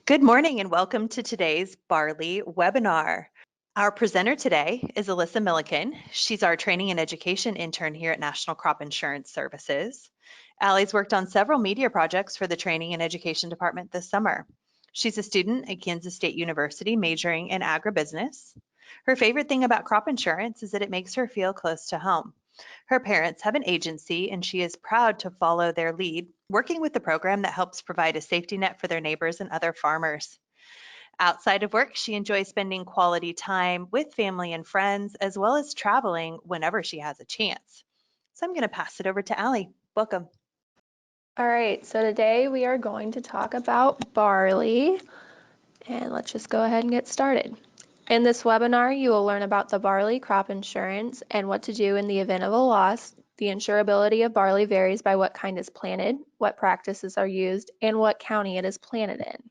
Good morning and welcome to today's Barley webinar. Our presenter today is Alyssa Milliken. She's our training and education intern here at National Crop Insurance Services. Allie's worked on several media projects for the training and education department this summer. She's a student at Kansas State University majoring in agribusiness. Her favorite thing about crop insurance is that it makes her feel close to home. Her parents have an agency and she is proud to follow their lead, working with the program that helps provide a safety net for their neighbors and other farmers. Outside of work, she enjoys spending quality time with family and friends, as well as traveling whenever she has a chance. So I'm going to pass it over to Allie. Welcome. All right, so today we are going to talk about barley, and let's just go ahead and get started. In this webinar, you will learn about the barley crop insurance and what to do in the event of a loss. The insurability of barley varies by what kind is planted, what practices are used, and what county it is planted in.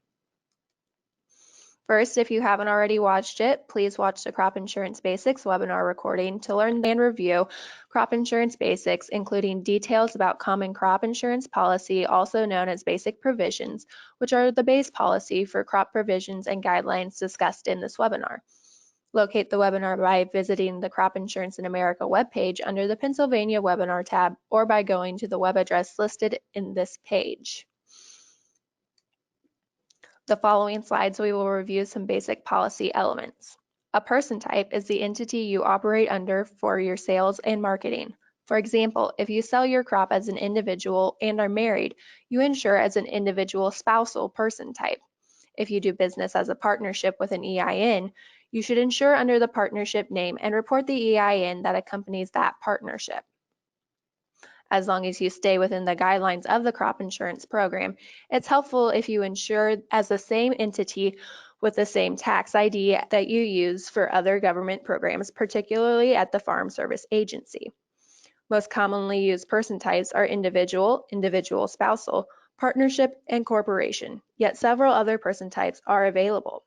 First, if you haven't already watched it, please watch the Crop Insurance Basics webinar recording to learn and review crop insurance basics, including details about common crop insurance policy, also known as basic provisions, which are the base policy for crop provisions and guidelines discussed in this webinar. Locate the webinar by visiting the Crop Insurance in America webpage under the Pennsylvania webinar tab or by going to the web address listed in this page. The following slides, we will review some basic policy elements. A person type is the entity you operate under for your sales and marketing. For example, if you sell your crop as an individual and are married, you insure as an individual spousal person type. If you do business as a partnership with an EIN, you should insure under the partnership name and report the EIN that accompanies that partnership. As long as you stay within the guidelines of the crop insurance program, it's helpful if you insure as the same entity with the same tax ID that you use for other government programs, particularly at the Farm Service Agency. Most commonly used person types are individual, individual spousal, partnership, and corporation, yet several other person types are available.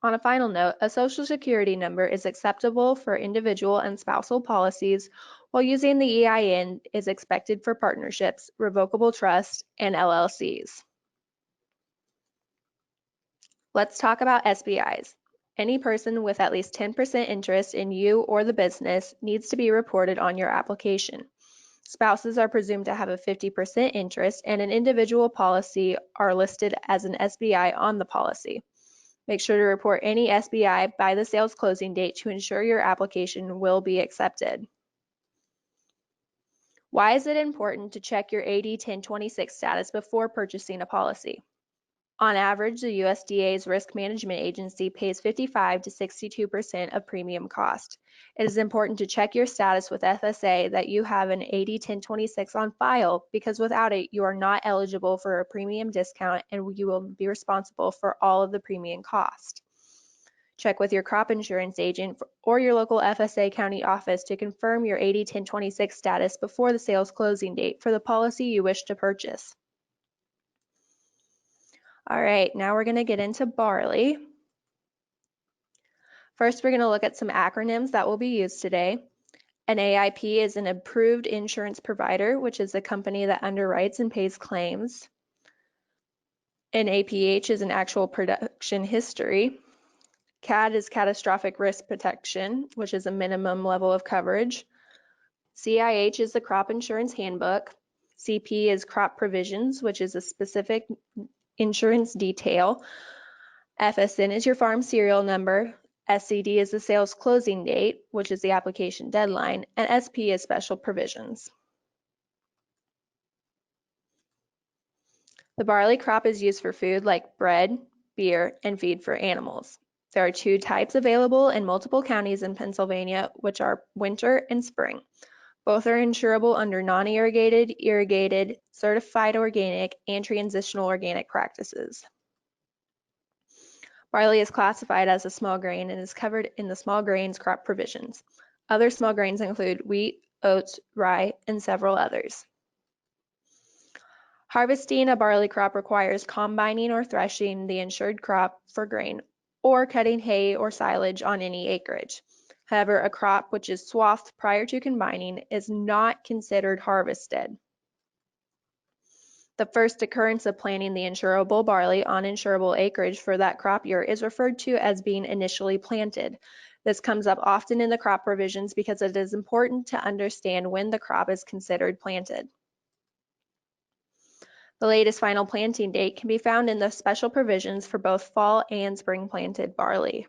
On a final note, a Social Security number is acceptable for individual and spousal policies, while using the EIN is expected for partnerships, revocable trusts, and LLCs. Let's talk about SBIs. Any person with at least 10% interest in you or the business needs to be reported on your application. Spouses are presumed to have a 50% interest, and an individual policy are listed as an SBI on the policy. Make sure to report any SBI by the sales closing date to ensure your application will be accepted. Why is it important to check your AD 1026 status before purchasing a policy? On average, the USDA's Risk Management Agency pays 55 to 62% of premium cost. It is important to check your status with FSA that you have an AD 1026 on file, because without it, you are not eligible for a premium discount and you will be responsible for all of the premium cost. Check with your crop insurance agent or your local FSA county office to confirm your AD 1026 status before the sales closing date for the policy you wish to purchase. All right, now we're going to get into barley. First, we're going to look at some acronyms that will be used today. An AIP is an approved insurance provider, which is a company that underwrites and pays claims. An APH is an actual production history. CAD is catastrophic risk protection, which is a minimum level of coverage. CIH is the crop insurance handbook. CP is crop provisions, which is a specific insurance detail. FSN is your farm serial number. SCD is the sales closing date, which is the application deadline, and SP is special provisions. The barley crop is used for food like bread, beer, and feed for animals. There are two types available in multiple counties in Pennsylvania, which are winter and spring. Both are insurable under non-irrigated, irrigated, certified organic, and transitional organic practices. Barley is classified as a small grain and is covered in the small grains crop provisions. Other small grains include wheat, oats, rye, and several others. Harvesting a barley crop requires combining or threshing the insured crop for grain, or cutting hay or silage on any acreage. However, a crop which is swathed prior to combining is not considered harvested. The first occurrence of planting the insurable barley on insurable acreage for that crop year is referred to as being initially planted. This comes up often in the crop provisions because it is important to understand when the crop is considered planted. The latest final planting date can be found in the special provisions for both fall and spring planted barley.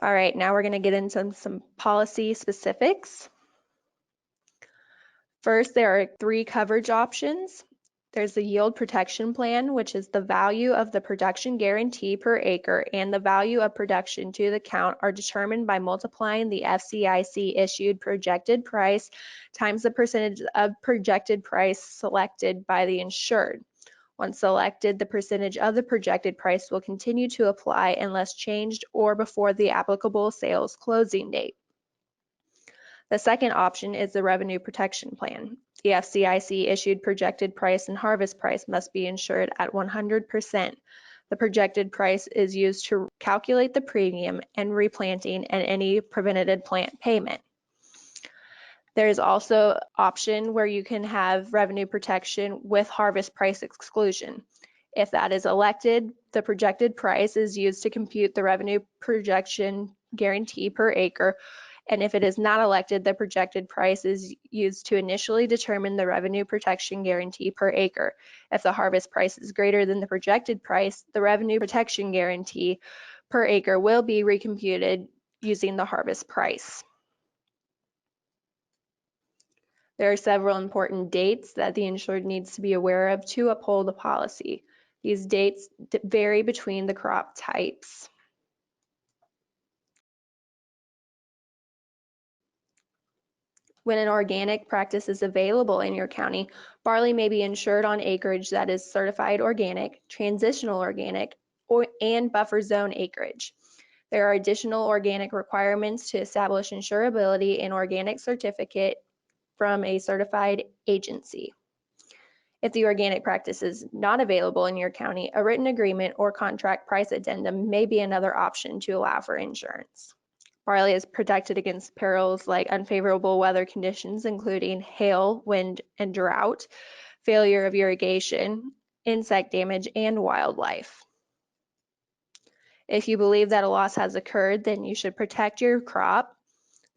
All right, now we're going to get into some policy specifics. First, there are 3 coverage options. There's the yield protection plan, which is the value of the production guarantee per acre and the value of production to the count are determined by multiplying the FCIC issued projected price times the percentage of projected price selected by the insured. Once selected, the percentage of the projected price will continue to apply unless changed or before the applicable sales closing date. The second option is the revenue protection plan. The FCIC issued projected price and harvest price must be insured at 100%. The projected price is used to calculate the premium and replanting and any preventative plant payment. There is also an option where you can have revenue protection with harvest price exclusion. If that is elected, the projected price is used to compute the revenue projection guarantee per acre. And if it is not elected, the projected price is used to initially determine the revenue protection guarantee per acre. If the harvest price is greater than the projected price, the revenue protection guarantee per acre will be recomputed using the harvest price. There are several important dates that the insured needs to be aware of to uphold the policy. These dates vary between the crop types. When an organic practice is available in your county, barley may be insured on acreage that is certified organic, transitional organic, and buffer zone acreage. There are additional organic requirements to establish insurability and organic certificate from a certified agency. If the organic practice is not available in your county, a written agreement or contract price addendum may be another option to allow for insurance. Barley is protected against perils like unfavorable weather conditions, including hail, wind, and drought, failure of irrigation, insect damage, and wildlife. If you believe that a loss has occurred, then you should protect your crop.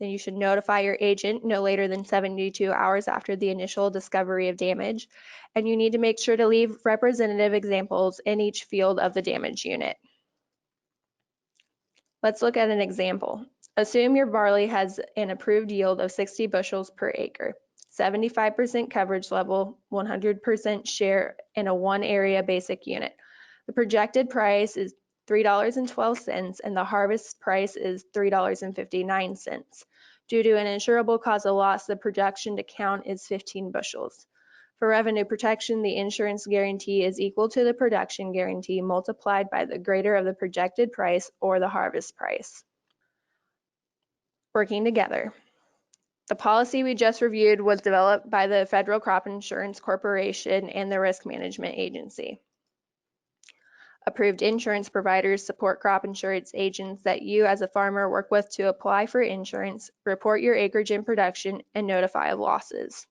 Then you should notify your agent no later than 72 hours after the initial discovery of damage. And you need to make sure to leave representative examples in each field of the damage unit. Let's look at an example. Assume your barley has an approved yield of 60 bushels per acre, 75% coverage level, 100% share in a 1-area basic unit. The projected price is $3.12 and the harvest price is $3.59. Due to an insurable cause of loss, the projection to count is 15 bushels. For revenue protection, the insurance guarantee is equal to the production guarantee multiplied by the greater of the projected price or the harvest price. Working together. The policy we just reviewed was developed by the Federal Crop Insurance Corporation and the Risk Management Agency. Approved insurance providers support crop insurance agents that you as a farmer work with to apply for insurance, report your acreage and production, and notify of losses.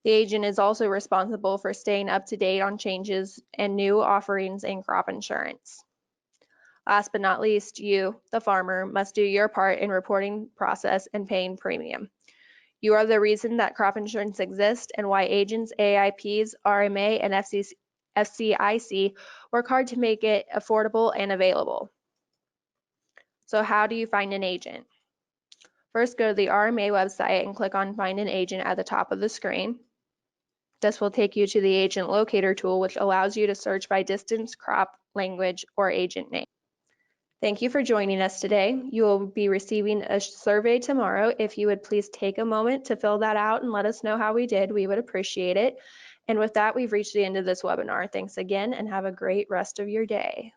The agent is also responsible for staying up to date on changes and new offerings in crop insurance. Last but not least, you, the farmer, must do your part in reporting process and paying premium. You are the reason that crop insurance exists and why agents, AIPs, RMA, and FCIC work hard to make it affordable and available. So how do you find an agent? First, go to the RMA website and click on Find an Agent at the top of the screen. This will take you to the Agent Locator tool, which allows you to search by distance, crop, language, or agent name. Thank you for joining us today. You will be receiving a survey tomorrow. If you would please take a moment to fill that out and let us know how we did, we would appreciate it. And with that, we've reached the end of this webinar. Thanks again and have a great rest of your day.